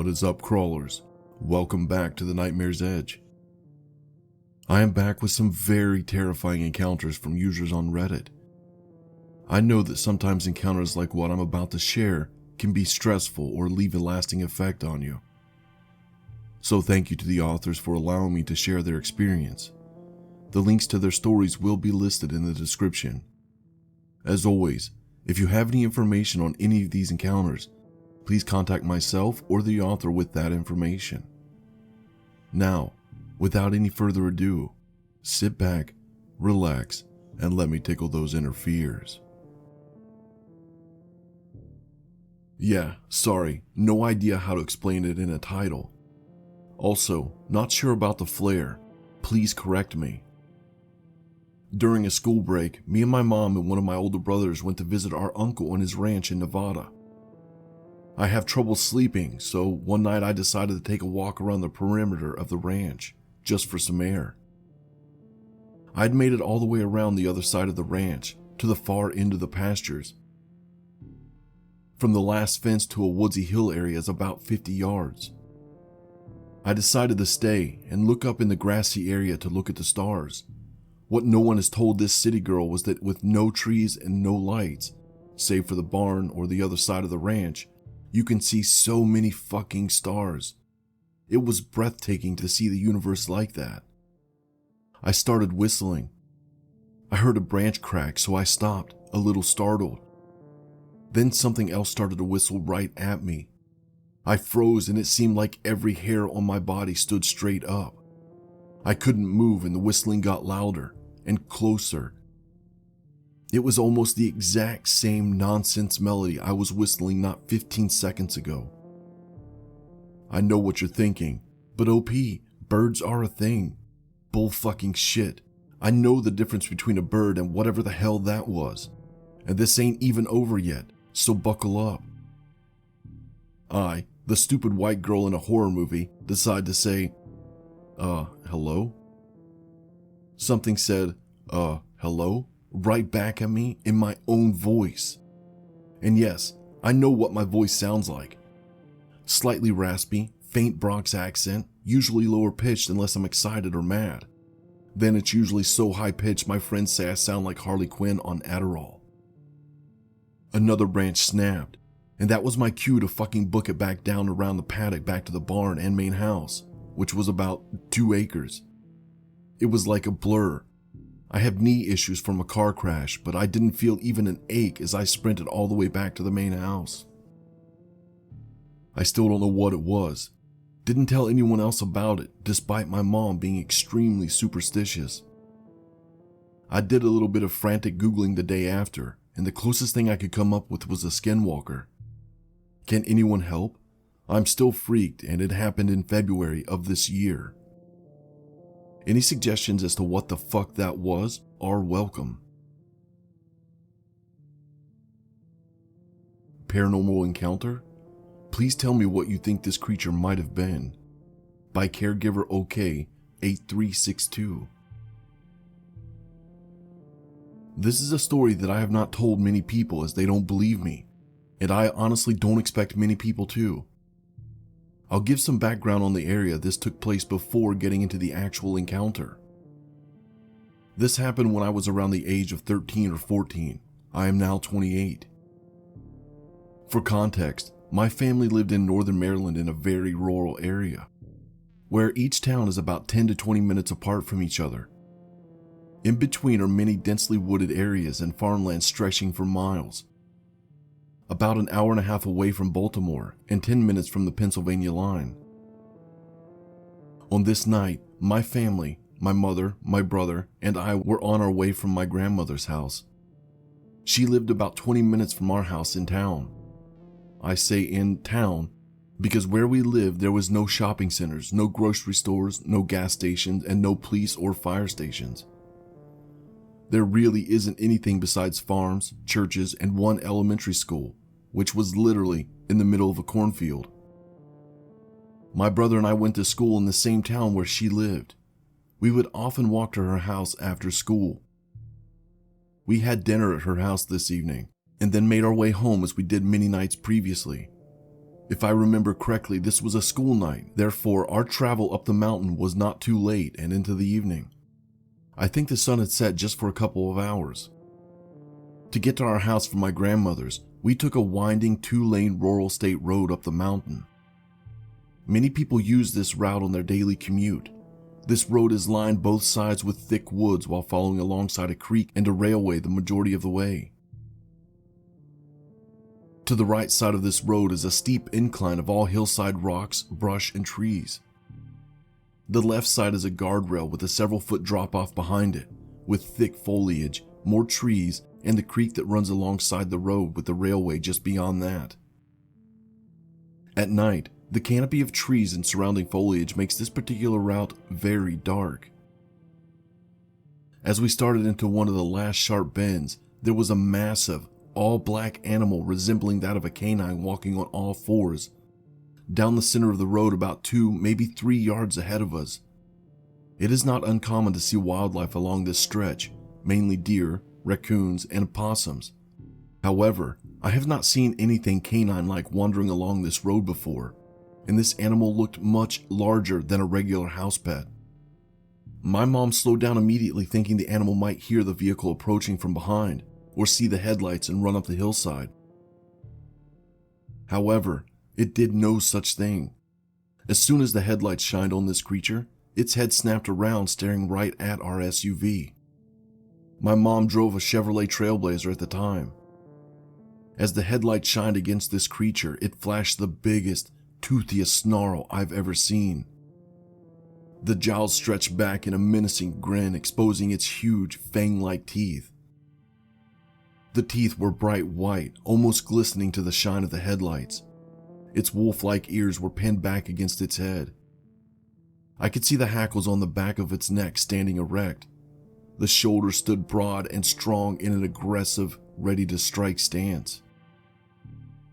What is up, crawlers? Welcome back to the Nightmare's Edge. I am back with some very terrifying encounters from users on Reddit. I know that sometimes encounters like what I'm about to share can be stressful or leave a lasting effect on you. So thank you to the authors for allowing me to share their experience. The links to their stories will be listed in the description. As always, if you have any information on any of these encounters, please contact myself or the author with that information. Now, without any further ado, sit back, relax, and let me tickle those inner fears. Yeah, sorry, no idea how to explain it in a title. Also, not sure about the flare. Please correct me. During a school break, me and my mom and one of my older brothers went to visit our uncle on his ranch in Nevada. I have trouble sleeping, so one night I decided to take a walk around the perimeter of the ranch, just for some air. I'd made it all the way around the other side of the ranch, to the far end of the pastures. From the last fence to a woodsy hill area is about 50 yards. I decided to stay and look up in the grassy area to look at the stars. What no one has told this city girl was that with no trees and no lights, save for the barn or the other side of the ranch, you can see so many fucking stars. It was breathtaking to see the universe like that. I started whistling. I heard a branch crack, so I stopped, a little startled. Then something else started to whistle right at me. I froze and it seemed like every hair on my body stood straight up. I couldn't move and the whistling got louder and closer. It was almost the exact same nonsense melody I was whistling not 15 seconds ago. I know what you're thinking, but OP, birds are a thing. Bull fucking shit. I know the difference between a bird and whatever the hell that was. And this ain't even over yet, so buckle up. I, the stupid white girl in a horror movie, decide to say, hello? Something said, hello? Right back at me in my own voice. And yes, I know what my voice sounds like. Slightly raspy, faint Bronx accent, usually lower pitched unless I'm excited or mad. Then it's usually so high pitched my friends say I sound like Harley Quinn on Adderall. Another branch snapped, and that was my cue to fucking book it back down around the paddock back to the barn and main house, which was about 2 acres. It was like a blur. I have knee issues from a car crash, but I didn't feel even an ache as I sprinted all the way back to the main house. I still don't know what it was. Didn't tell anyone else about it, despite my mom being extremely superstitious. I did a little bit of frantic Googling the day after, and the closest thing I could come up with was a skinwalker. Can anyone help? I'm still freaked, and it happened in February of this year. Any suggestions as to what the fuck that was are welcome. Paranormal Encounter? Please tell me what you think this creature might have been. By Caregiver OK 8362. This is a story that I have not told many people as they don't believe me, and I honestly don't expect many people to. I'll give some background on the area this took place before getting into the actual encounter. This happened when I was around the age of 13 or 14. I am now 28. For context, my family lived in northern Maryland in a very rural area, where each town is about 10 to 20 minutes apart from each other. In between are many densely wooded areas and farmland stretching for miles. About an hour and a half away from Baltimore and 10 minutes from the Pennsylvania line. On this night, my family, my mother, my brother, and I were on our way from my grandmother's house. She lived about 20 minutes from our house in town. I say in town because where we lived there was no shopping centers, no grocery stores, no gas stations, and no police or fire stations. There really isn't anything besides farms, churches, and one elementary school, which was literally in the middle of a cornfield. My brother and I went to school in the same town where she lived. We would often walk to her house after school. We had dinner at her house this evening, and then made our way home as we did many nights previously. If I remember correctly, this was a school night, therefore our travel up the mountain was not too late and into the evening. I think the sun had set just for a couple of hours. To get to our house from my grandmother's, we took a winding 2-lane rural state road up the mountain. Many people use this route on their daily commute. This road is lined both sides with thick woods while following alongside a creek and a railway the majority of the way. To the right side of this road is a steep incline of all hillside rocks, brush, and trees. The left side is a guardrail with a several-foot drop-off behind it, with thick foliage, more trees, and the creek that runs alongside the road with the railway just beyond that. At night, the canopy of trees and surrounding foliage makes this particular route very dark. As we started into one of the last sharp bends, there was a massive, all-black animal resembling that of a canine walking on all fours, down the center of the road about 2, maybe 3 yards ahead of us. It is not uncommon to see wildlife along this stretch, mainly deer, raccoons, and opossums. However, I have not seen anything canine-like wandering along this road before, and this animal looked much larger than a regular house pet. My mom slowed down immediately, thinking the animal might hear the vehicle approaching from behind or see the headlights and run up the hillside. However, it did no such thing. As soon as the headlights shined on this creature, its head snapped around, staring right at our SUV. My mom drove a Chevrolet Trailblazer at the time. As the headlight shined against this creature, it flashed the biggest, toothiest snarl I've ever seen. The jowls stretched back in a menacing grin, exposing its huge, fang-like teeth. The teeth were bright white, almost glistening to the shine of the headlights. Its wolf-like ears were pinned back against its head. I could see the hackles on the back of its neck standing erect. The shoulders stood broad and strong in an aggressive, ready-to-strike stance.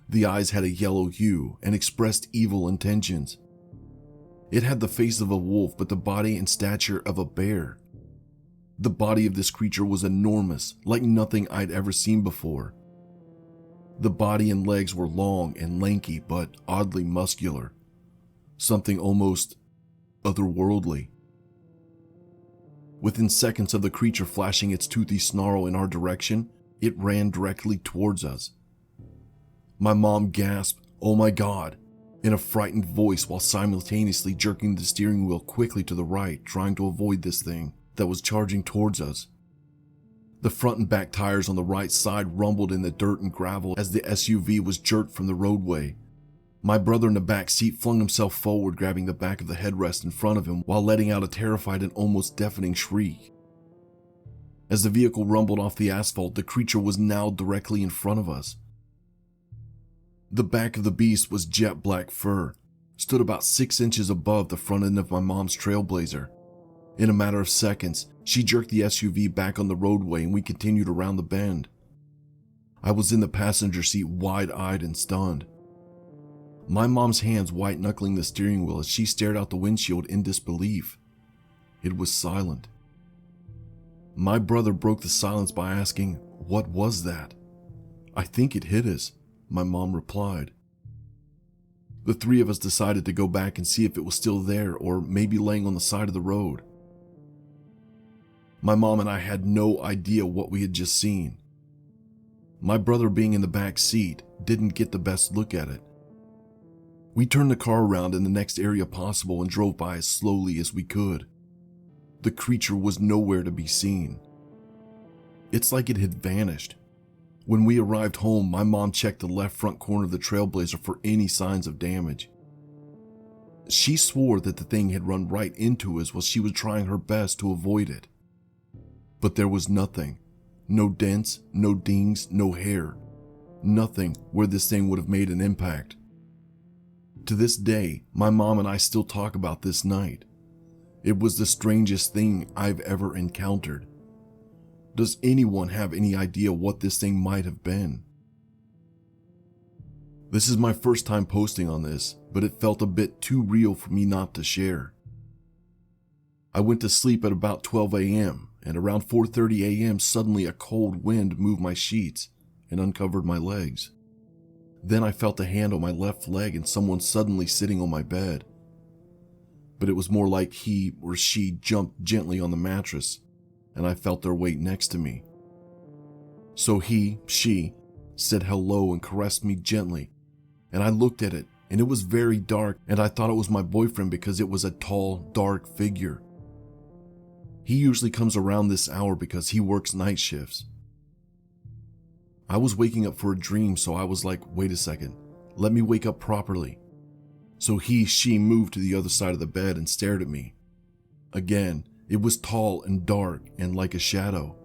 The eyes had a yellow hue and expressed evil intentions. It had the face of a wolf, but the body and stature of a bear. The body of this creature was enormous, like nothing I'd ever seen before. The body and legs were long and lanky, but oddly muscular. Something almost otherworldly. Within seconds of the creature flashing its toothy snarl in our direction, it ran directly towards us. My mom gasped, "Oh my God," in a frightened voice while simultaneously jerking the steering wheel quickly to the right, trying to avoid this thing that was charging towards us. The front and back tires on the right side rumbled in the dirt and gravel as the SUV was jerked from the roadway. My brother in the back seat flung himself forward, grabbing the back of the headrest in front of him while letting out a terrified and almost deafening shriek. As the vehicle rumbled off the asphalt, the creature was now directly in front of us. The back of the beast was jet black fur, stood about 6 inches above the front end of my mom's Trailblazer. In a matter of seconds, she jerked the SUV back on the roadway and we continued around the bend. I was in the passenger seat, wide-eyed and stunned. My mom's hands white-knuckling the steering wheel as she stared out the windshield in disbelief. It was silent. My brother broke the silence by asking, "What was that?" "I think it hit us," my mom replied. The three of us decided to go back and see if it was still there or maybe laying on the side of the road. My mom and I had no idea what we had just seen. My brother, being in the back seat, didn't get the best look at it. We turned the car around in the next area possible and drove by as slowly as we could. The creature was nowhere to be seen. It's like it had vanished. When we arrived home, my mom checked the left front corner of the Trailblazer for any signs of damage. She swore that the thing had run right into us while she was trying her best to avoid it. But there was nothing. No dents, no dings, no hair. Nothing where this thing would have made an impact. To this day, my mom and I still talk about this night. It was the strangest thing I've ever encountered. Does anyone have any idea what this thing might have been? This is my first time posting on this, but it felt a bit too real for me not to share. I went to sleep at about 12 a.m., and around 4:30 a.m. suddenly a cold wind moved my sheets and uncovered my legs. Then I felt a hand on my left leg and someone suddenly sitting on my bed. But it was more like he or she jumped gently on the mattress, and I felt their weight next to me. So she, said hello and caressed me gently, and I looked at it, and it was very dark, and I thought it was my boyfriend because it was a tall, dark figure. He usually comes around this hour because he works night shifts. I was waking up for a dream, so I was like, wait a second, let me wake up properly. So she moved to the other side of the bed and stared at me. Again, it was tall and dark and like a shadow.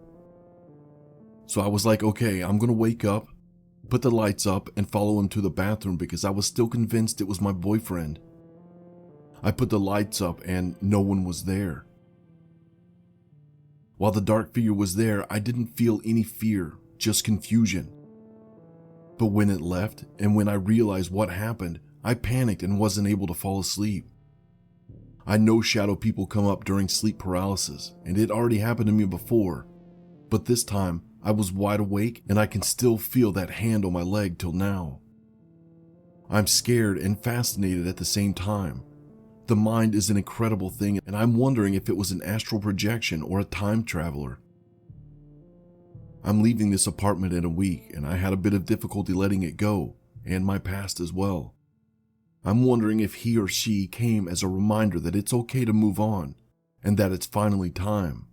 So I was like, okay, I'm gonna wake up, put the lights up, and follow him to the bathroom because I was still convinced it was my boyfriend. I put the lights up and no one was there. While the dark figure was there, I didn't feel any fear, just confusion. But when it left, and when I realized what happened, I panicked and wasn't able to fall asleep. I know shadow people come up during sleep paralysis, and it already happened to me before, but this time I was wide awake and I can still feel that hand on my leg till now. I'm scared and fascinated at the same time. The mind is an incredible thing, and I'm wondering if it was an astral projection or a time traveler. I'm leaving this apartment in a week, and I had a bit of difficulty letting it go, and my past as well. I'm wondering if he or she came as a reminder that it's okay to move on, and that it's finally time.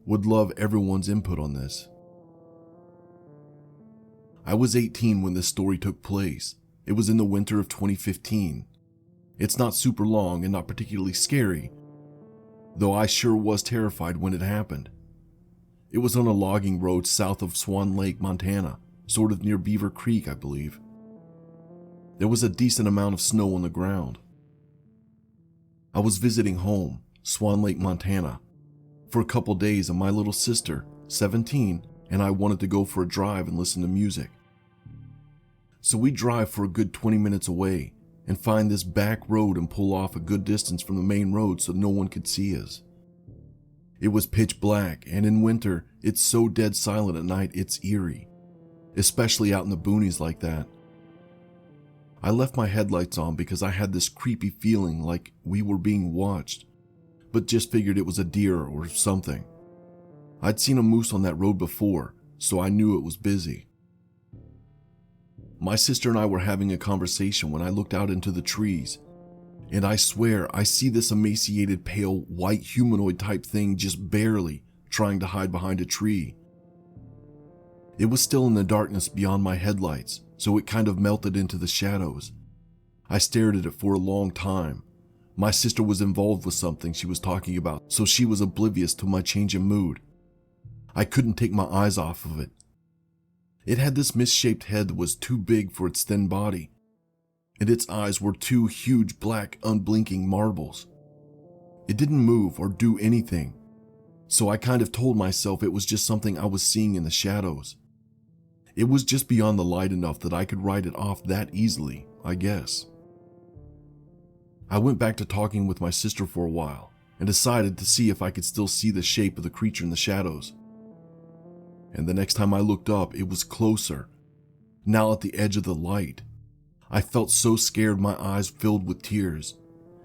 Would love everyone's input on this. I was 18 when this story took place. It was in the winter of 2015. It's not super long and not particularly scary, though I sure was terrified when it happened. It was on a logging road south of Swan Lake, Montana, sort of near Beaver Creek, I believe. There was a decent amount of snow on the ground. I was visiting home, Swan Lake, Montana, for a couple days, and my little sister, 17, and I wanted to go for a drive and listen to music. So we drive for a good 20 minutes away and find this back road and pull off a good distance from the main road so no one could see us. It was pitch black, and in winter, it's so dead silent at night it's eerie, especially out in the boonies like that. I left my headlights on because I had this creepy feeling like we were being watched, but just figured it was a deer or something. I'd seen a moose on that road before, so I knew it was busy. My sister and I were having a conversation when I looked out into the trees, and I swear I see this emaciated, pale, white humanoid type thing just barely trying to hide behind a tree. It was still in the darkness beyond my headlights, so it kind of melted into the shadows. I stared at it for a long time. My sister was involved with something she was talking about, so she was oblivious to my change in mood. I couldn't take my eyes off of it. It had this misshaped head that was too big for its thin body, and its eyes were two huge black unblinking marbles. It didn't move or do anything, so I kind of told myself it was just something I was seeing in the shadows. It was just beyond the light enough that I could write it off that easily, I guess. I went back to talking with my sister for a while and decided to see if I could still see the shape of the creature in the shadows. And the next time I looked up, it was closer, now at the edge of the light. I felt so scared my eyes filled with tears.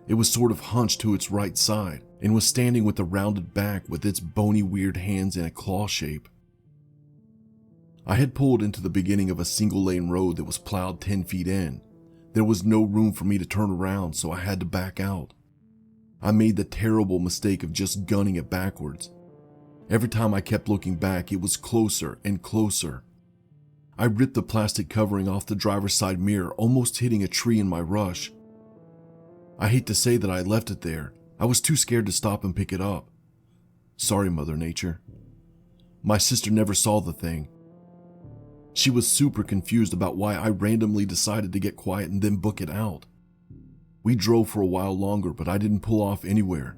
It was sort of hunched to its right side and was standing with a rounded back with its bony weird hands in a claw shape. I had pulled into the beginning of a single lane road that was plowed 10 feet in. There was no room for me to turn around, so I had to back out. I made the terrible mistake of just gunning it backwards. Every time I kept looking back, it was closer and closer. I ripped the plastic covering off the driver's side mirror, almost hitting a tree in my rush. I hate to say that I left it there. I was too scared to stop and pick it up. Sorry, Mother Nature. My sister never saw the thing. She was super confused about why I randomly decided to get quiet and then book it out. We drove for a while longer, but I didn't pull off anywhere.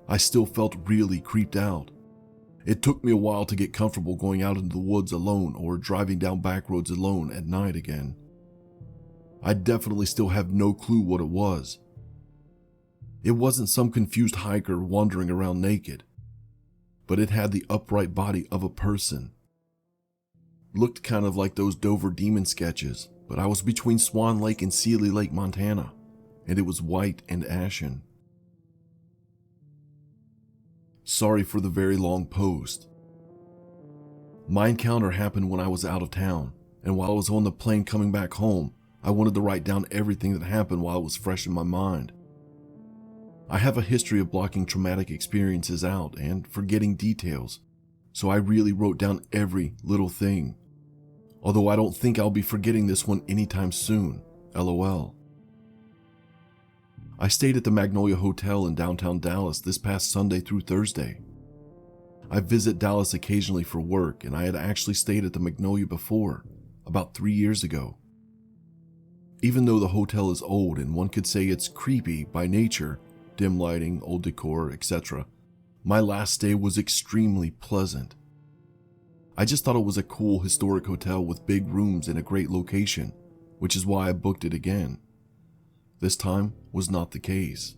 I still felt really creeped out. It took me a while to get comfortable going out into the woods alone or driving down back roads alone at night again. I definitely still have no clue what it was. It wasn't some confused hiker wandering around naked, but it had the upright body of a person. Looked kind of like those Dover demon sketches, but I was between Swan Lake and Sealy Lake, Montana, and it was white and ashen. Sorry for the very long post. My encounter happened when I was out of town, and while I was on the plane coming back home, I wanted to write down everything that happened while it was fresh in my mind. I have a history of blocking traumatic experiences out and forgetting details, so I really wrote down every little thing. Although I don't think I'll be forgetting this one anytime soon, LOL. I stayed at the Magnolia Hotel in downtown Dallas this past Sunday through Thursday. I visit Dallas occasionally for work, and I had actually stayed at the Magnolia before, about 3 years ago. Even though the hotel is old and one could say it's creepy by nature, dim lighting, old decor, etc., my last stay was extremely pleasant. I just thought it was a cool historic hotel with big rooms in a great location, which is why I booked it again. This time was not the case.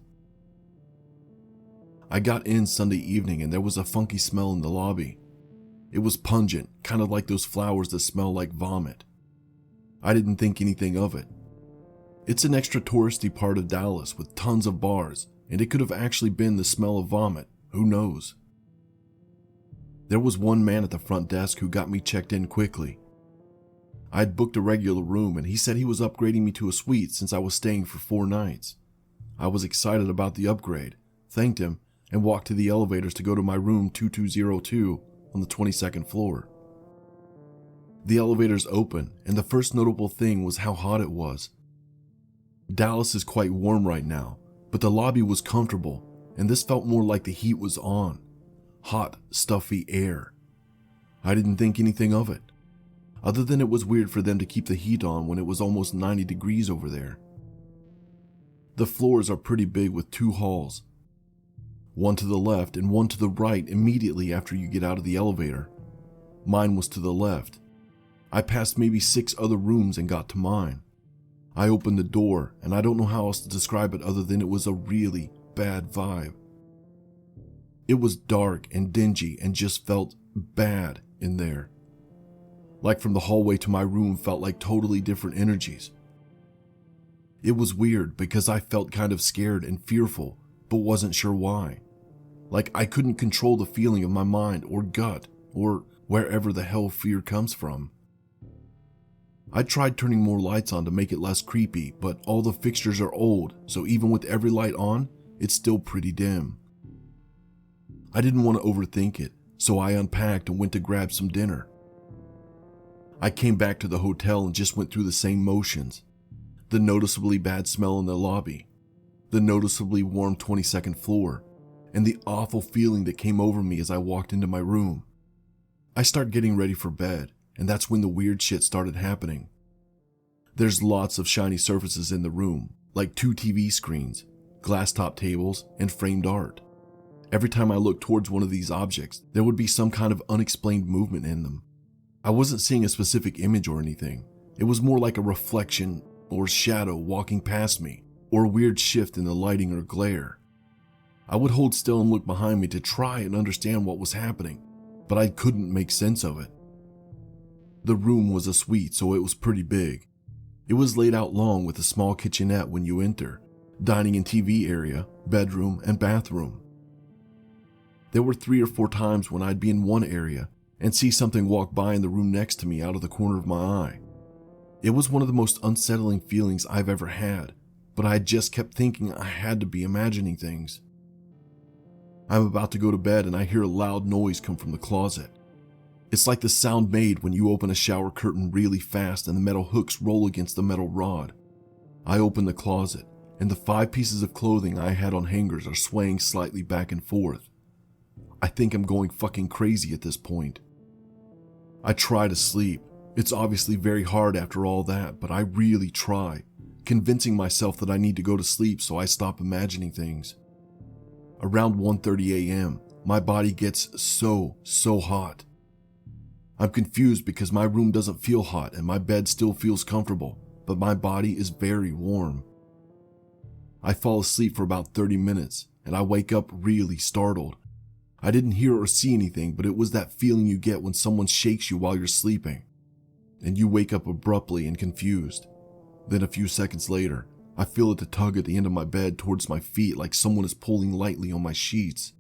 I got in Sunday evening and there was a funky smell in the lobby. It was pungent, kind of like those flowers that smell like vomit. I didn't think anything of it. It's an extra touristy part of Dallas with tons of bars, and it could have actually been the smell of vomit, who knows. There was one man at the front desk who got me checked in quickly. I had booked a regular room and he said he was upgrading me to a suite since I was staying for 4 nights. I was excited about the upgrade, thanked him, and walked to the elevators to go to my room 2202 on the 22nd floor. The elevators opened, and the first notable thing was how hot it was. Dallas is quite warm right now, but the lobby was comfortable, and this felt more like the heat was on. Hot, stuffy air. I didn't think anything of it, other than it was weird for them to keep the heat on when it was almost 90 degrees over there. The floors are pretty big with 2 halls, one to the left and one to the right immediately after you get out of the elevator. Mine was to the left. I passed maybe 6 other rooms and got to mine. I opened the door, and I don't know how else to describe it other than it was a really bad vibe. It was dark and dingy and just felt bad in there. Like from the hallway to my room felt like totally different energies. It was weird because I felt kind of scared and fearful, but wasn't sure why. Like I couldn't control the feeling of my mind or gut or wherever the hell fear comes from. I tried turning more lights on to make it less creepy, but all the fixtures are old, so even with every light on, it's still pretty dim. I didn't want to overthink it, so I unpacked and went to grab some dinner. I came back to the hotel and just went through the same motions. The noticeably bad smell in the lobby, the noticeably warm 22nd floor, and the awful feeling that came over me as I walked into my room. I start getting ready for bed, and that's when the weird shit started happening. There's lots of shiny surfaces in the room, like 2 TV screens, glass top tables, and framed art. Every time I looked towards one of these objects, there would be some kind of unexplained movement in them. I wasn't seeing a specific image or anything. It was more like a reflection or shadow walking past me, or a weird shift in the lighting or glare. I would hold still and look behind me to try and understand what was happening, but I couldn't make sense of it. The room was a suite, so it was pretty big. It was laid out long with a small kitchenette when you enter, dining and TV area, bedroom, and bathroom. There were 3 or 4 times when I'd be in one area and see something walk by in the room next to me out of the corner of my eye. It was one of the most unsettling feelings I've ever had, but I just kept thinking I had to be imagining things. I'm about to go to bed and I hear a loud noise come from the closet. It's like the sound made when you open a shower curtain really fast and the metal hooks roll against the metal rod. I open the closet, and the 5 pieces of clothing I had on hangers are swaying slightly back and forth. I think I'm going fucking crazy at this point. I try to sleep. It's obviously very hard after all that, but I really try, convincing myself that I need to go to sleep so I stop imagining things. Around 1:30 a.m., my body gets so hot. I'm confused because my room doesn't feel hot and my bed still feels comfortable, but my body is very warm. I fall asleep for about 30 minutes and I wake up really startled. I didn't hear or see anything, but it was that feeling you get when someone shakes you while you're sleeping. and you wake up abruptly and confused. Then a few seconds later, I feel it tug at the end of my bed towards my feet like someone is pulling lightly on my sheets.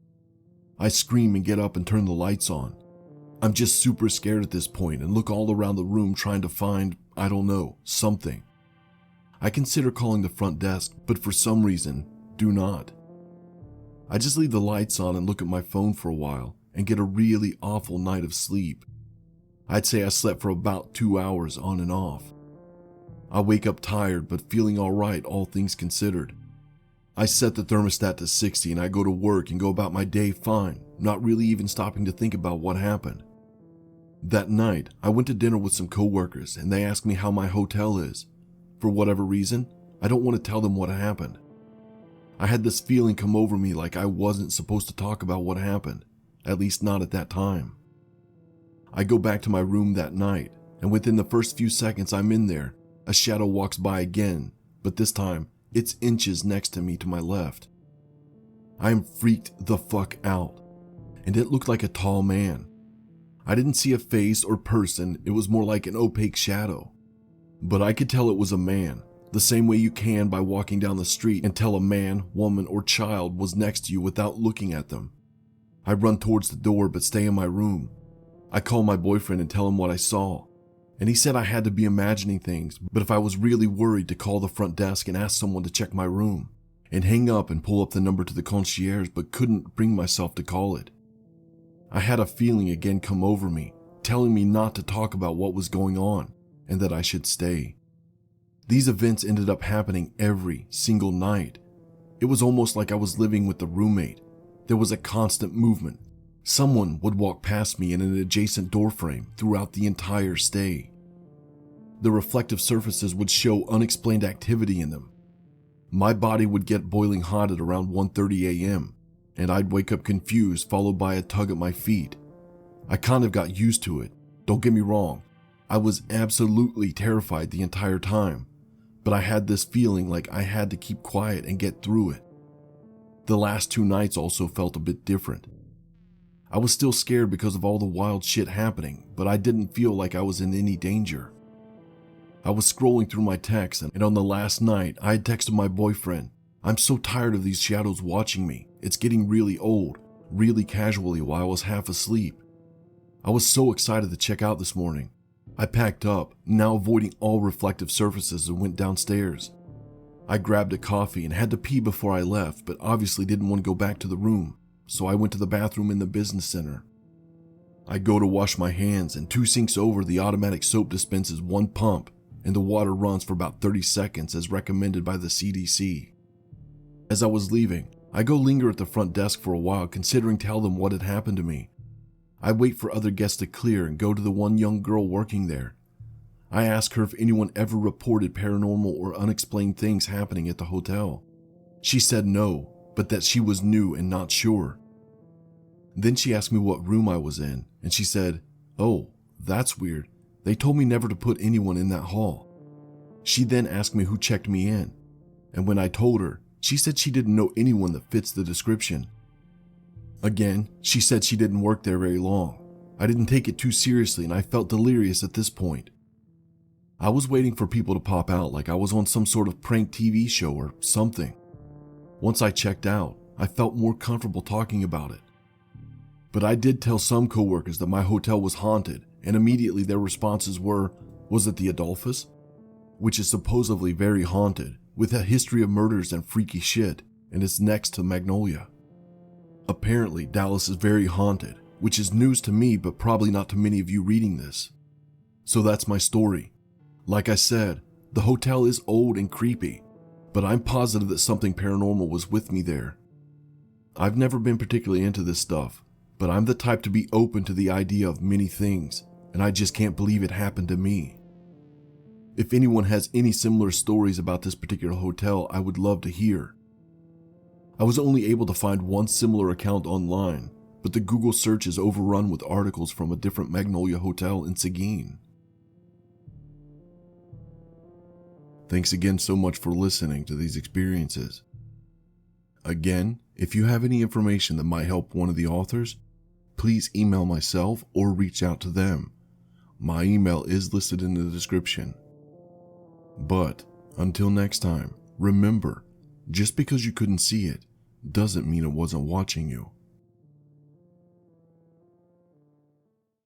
I scream and get up and turn the lights on. I'm just super scared at this point and look all around the room trying to find, I don't know, something. I consider calling the front desk, but for some reason, do not. I just leave the lights on and look at my phone for a while and get a really awful night of sleep. I'd say I slept for about 2 hours on and off. I wake up tired but feeling alright, all things considered. I set the thermostat to 60 and I go to work and go about my day fine, not really even stopping to think about what happened. That night, I went to dinner with some coworkers and they asked me how my hotel is. For whatever reason, I don't want to tell them what happened. I had this feeling come over me like I wasn't supposed to talk about what happened, at least not at that time. I go back to my room that night, and within the first few seconds I'm in there, a shadow walks by again, but this time, it's inches next to me to my left. I am freaked the fuck out, and it looked like a tall man. I didn't see a face or person, it was more like an opaque shadow. But I could tell it was a man, the same way you can by walking down the street and tell a man, woman, or child was next to you without looking at them. I run towards the door but stay in my room. I call my boyfriend and tell him what I saw, and he said I had to be imagining things, but if I was really worried to call the front desk and ask someone to check my room, and hang up and pull up the number to the concierge but couldn't bring myself to call it. I had a feeling again come over me, telling me not to talk about what was going on, and that I should stay. These events ended up happening every single night. It was almost like I was living with the roommate. There was a constant movement. Someone would walk past me in an adjacent doorframe throughout the entire stay. The reflective surfaces would show unexplained activity in them. My body would get boiling hot at around 1:30 a.m., and I'd wake up confused, followed by a tug at my feet. I kind of got used to it, don't get me wrong. I was absolutely terrified the entire time, but I had this feeling like I had to keep quiet and get through it. The last 2 nights also felt a bit different. I was still scared because of all the wild shit happening, but I didn't feel like I was in any danger. I was scrolling through my texts, and on the last night, I had texted my boyfriend, "I'm so tired of these shadows watching me. It's getting really old," really casually while I was half asleep. I was so excited to check out this morning. I packed up, now avoiding all reflective surfaces, and went downstairs. I grabbed a coffee and had to pee before I left, but obviously didn't want to go back to the room, so I went to the bathroom in the business center. I go to wash my hands, and 2 sinks over, the automatic soap dispenses 1 pump, and the water runs for about 30 seconds as recommended by the CDC. As I was leaving, I go linger at the front desk for a while, considering tell them what had happened to me. I wait for other guests to clear and go to the one young girl working there. I ask her if anyone ever reported paranormal or unexplained things happening at the hotel. She said no, but that she was new and not sure. Then she asked me what room I was in, and she said, "Oh, that's weird. They told me never to put anyone in that hall." She then asked me who checked me in, and when I told her, she said she didn't know anyone that fits the description. Again, she said she didn't work there very long. I didn't take it too seriously and I felt delirious at this point. I was waiting for people to pop out like I was on some sort of prank TV show or something. Once I checked out, I felt more comfortable talking about it. But I did tell some coworkers that my hotel was haunted, and immediately their responses were, "Was it the Adolphus?" Which is supposedly very haunted, with a history of murders and freaky shit, and is next to Magnolia. Apparently, Dallas is very haunted, which is news to me but probably not to many of you reading this. So that's my story. Like I said, the hotel is old and creepy, but I'm positive that something paranormal was with me there. I've never been particularly into this stuff, but I'm the type to be open to the idea of many things, and I just can't believe it happened to me. If anyone has any similar stories about this particular hotel, I would love to hear. I was only able to find one similar account online, but the Google search is overrun with articles from a different Magnolia hotel in Seguin. Thanks again so much for listening to these experiences. Again, if you have any information that might help one of the authors, please email myself or reach out to them. My email is listed in the description. But until next time, remember, just because you couldn't see it doesn't mean it wasn't watching you.